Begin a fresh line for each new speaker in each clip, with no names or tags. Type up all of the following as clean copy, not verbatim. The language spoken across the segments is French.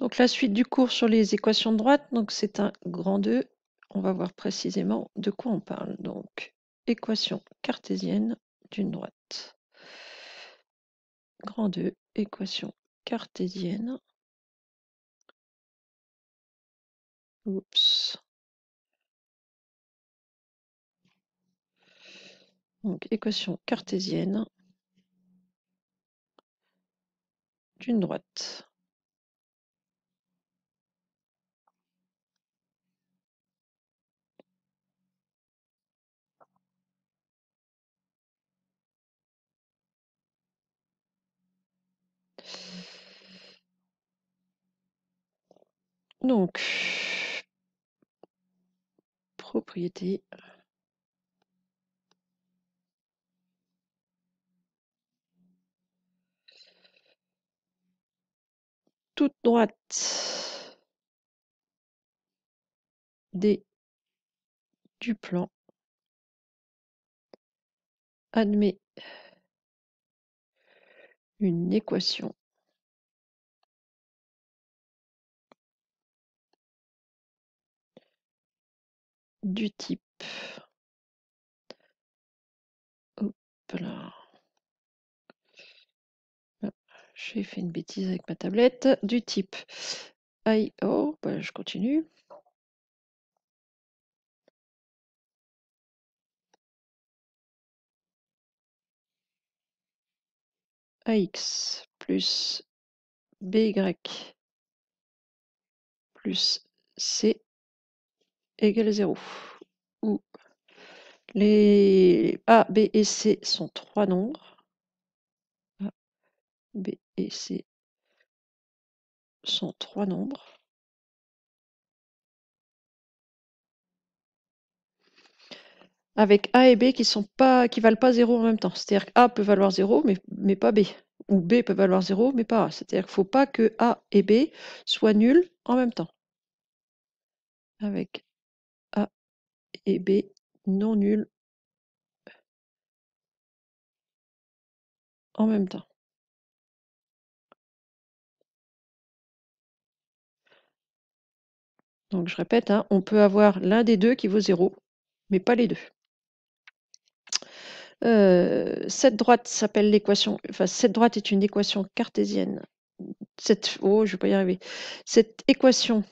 Donc la suite du cours sur les équations de droite, donc c'est un grand 2. On va voir précisément de quoi on parle. Donc équation cartésienne d'une droite. Grand 2, équation cartésienne. Oups. Donc équation cartésienne d'une droite. Donc, propriété. Toute droite D du plan admet une équation du type. Hop là. J'ai fait une bêtise avec ma tablette. Du type oh, bah, je continue. AX plus BY plus C égale 0. Où les A, B et C sont trois nombres. A, B et C sont trois nombres. Avec A et B qui valent pas 0 en même temps. C'est-à-dire que A peut valoir 0, mais pas B. Ou B peut valoir 0, mais pas A. C'est-à-dire qu'il ne faut pas que A et B soient nuls en même temps. Avec A et B non nuls en même temps. Donc je répète, hein, on peut avoir l'un des deux qui vaut 0, mais pas les deux. Cette droite s'appelle l'équation, enfin cette droite est une équation cartésienne. Oh, je vais pas y arriver. Cette équation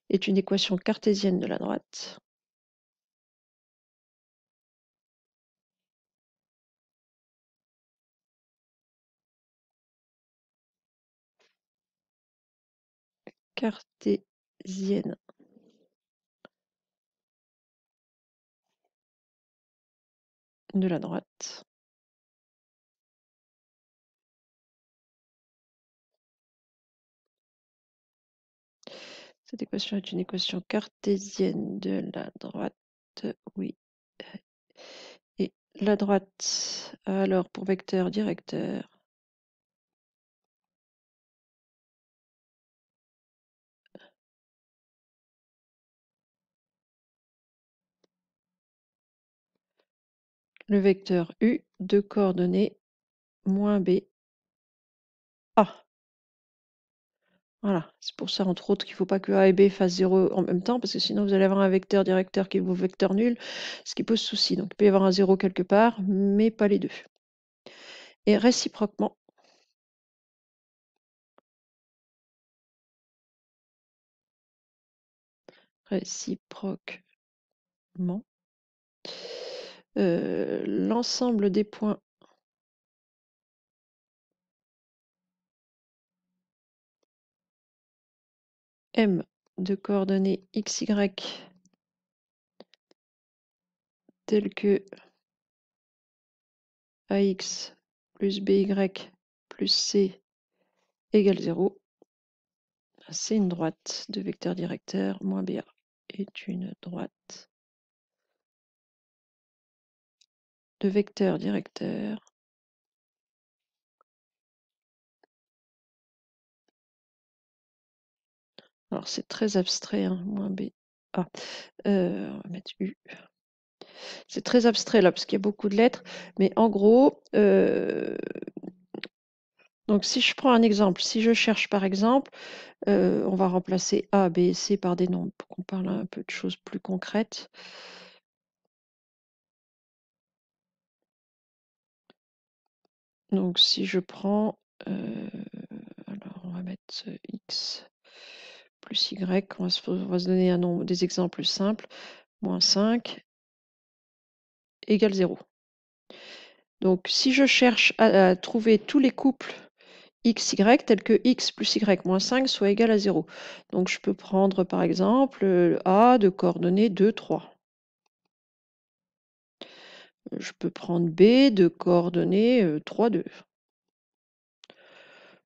est une équation cartésienne de la droite. Cartésienne de la droite. Cette équation est une équation cartésienne de la droite. Oui. Et la droite, alors pour vecteur directeur, le vecteur U de coordonnées moins B, A. Voilà, c'est pour ça entre autres qu'il ne faut pas que A et B fassent 0 en même temps, parce que sinon vous allez avoir un vecteur directeur qui vaut vecteur nul, ce qui pose souci. Donc il peut y avoir un 0 quelque part, mais pas les deux. Et réciproquement, l'ensemble des points M de coordonnées x, y telles que AX plus BY plus C égale 0, c'est une droite de vecteur directeur moins BA est une droite de vecteur directeur alors c'est très abstrait, hein, moins B. Ah, on va mettre U. C'est très abstrait là parce qu'il y a beaucoup de lettres, mais en gros, Donc si je prends un exemple, si je cherche par exemple, on va remplacer A, B et C par des nombres pour qu'on parle un peu de choses plus concrètes. Donc si je prends, alors on va mettre X plus Y, on va se donner un nombre, des exemples simples, moins 5 égale 0. Donc si je cherche à trouver tous les couples x, y, tels que x plus y moins 5 soit égal à 0. Donc je peux prendre par exemple A de coordonnées 2, 3. Je peux prendre B de coordonnées 3, 2.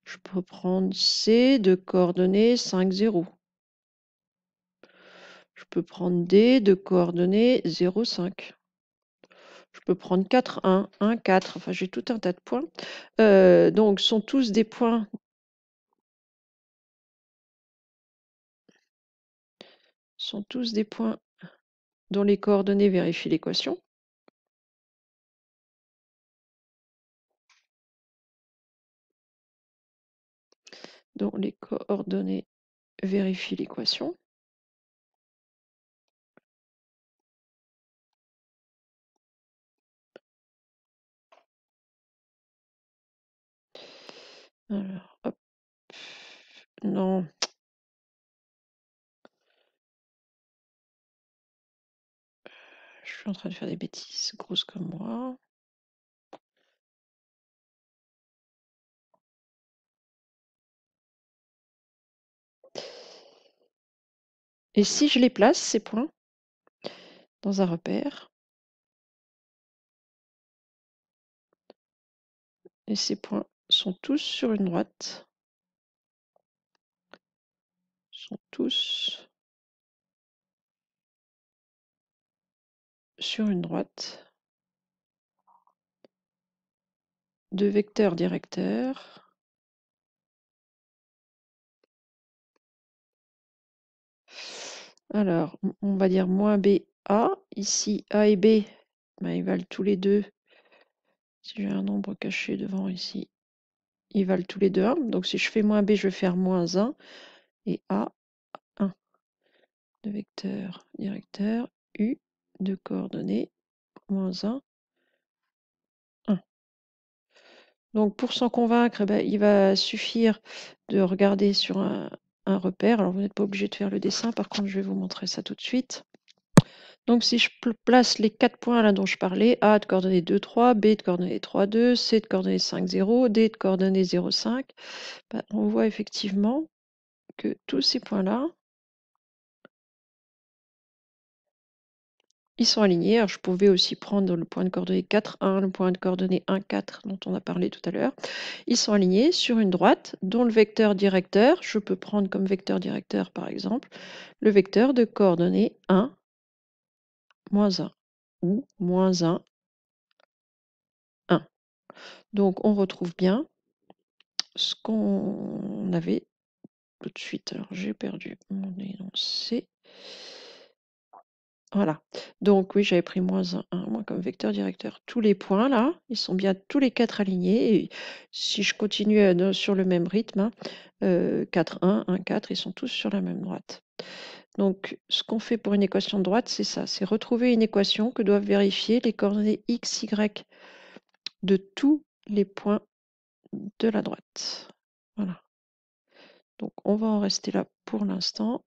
Je peux prendre C de coordonnées 5, 0. Je peux prendre D de coordonnées 0, 5. Je peux prendre 4, 1, 1, 4. Enfin, j'ai tout un tas de points. Donc, sont tous des points dont les coordonnées vérifient l'équation. Dont les coordonnées vérifient l'équation. Alors, hop. Non. Je suis en train de faire des bêtises grosses comme moi. Et si je les place, ces points, dans un repère, et ces points sont tous sur une droite, sont tous sur une droite de vecteurs directeurs. Alors, on va dire moins B, A. Ici, A et B, ben, ils valent tous les deux. Si j'ai un nombre caché devant ici, ils valent tous les deux 1. Donc si je fais moins B, je vais faire moins 1. Et A, 1. De vecteur directeur, U de coordonnées, moins 1, 1. Donc pour s'en convaincre, eh ben, il va suffire de regarder sur un repère. Alors vous n'êtes pas obligé de faire le dessin, par contre je vais vous montrer ça tout de suite. Donc si je place les 4 points là dont je parlais, A de coordonnées 2, 3, B de coordonnées 3, 2, C de coordonnées 5, 0, D de coordonnées 0, 5, ben, on voit effectivement que tous ces points-là, ils sont alignés. Alors je pouvais aussi prendre le point de coordonnées 4, 1, le point de coordonnées 1, 4 dont on a parlé tout à l'heure. Ils sont alignés sur une droite dont le vecteur directeur, je peux prendre comme vecteur directeur par exemple, le vecteur de coordonnées 1, moins 1 ou moins 1, 1. Donc on retrouve bien ce qu'on avait tout de suite. Alors j'ai perdu mon énoncé. Voilà. Donc oui, j'avais pris moins 1, 1, moi comme vecteur directeur. Tous les points là, ils sont bien tous les 4 alignés. Et si je continue sur le même rythme, 4, 1, 1, 4, ils sont tous sur la même droite. Donc ce qu'on fait pour une équation de droite, c'est ça, c'est retrouver une équation que doivent vérifier les coordonnées x, y de tous les points de la droite. Voilà. Donc on va en rester là pour l'instant.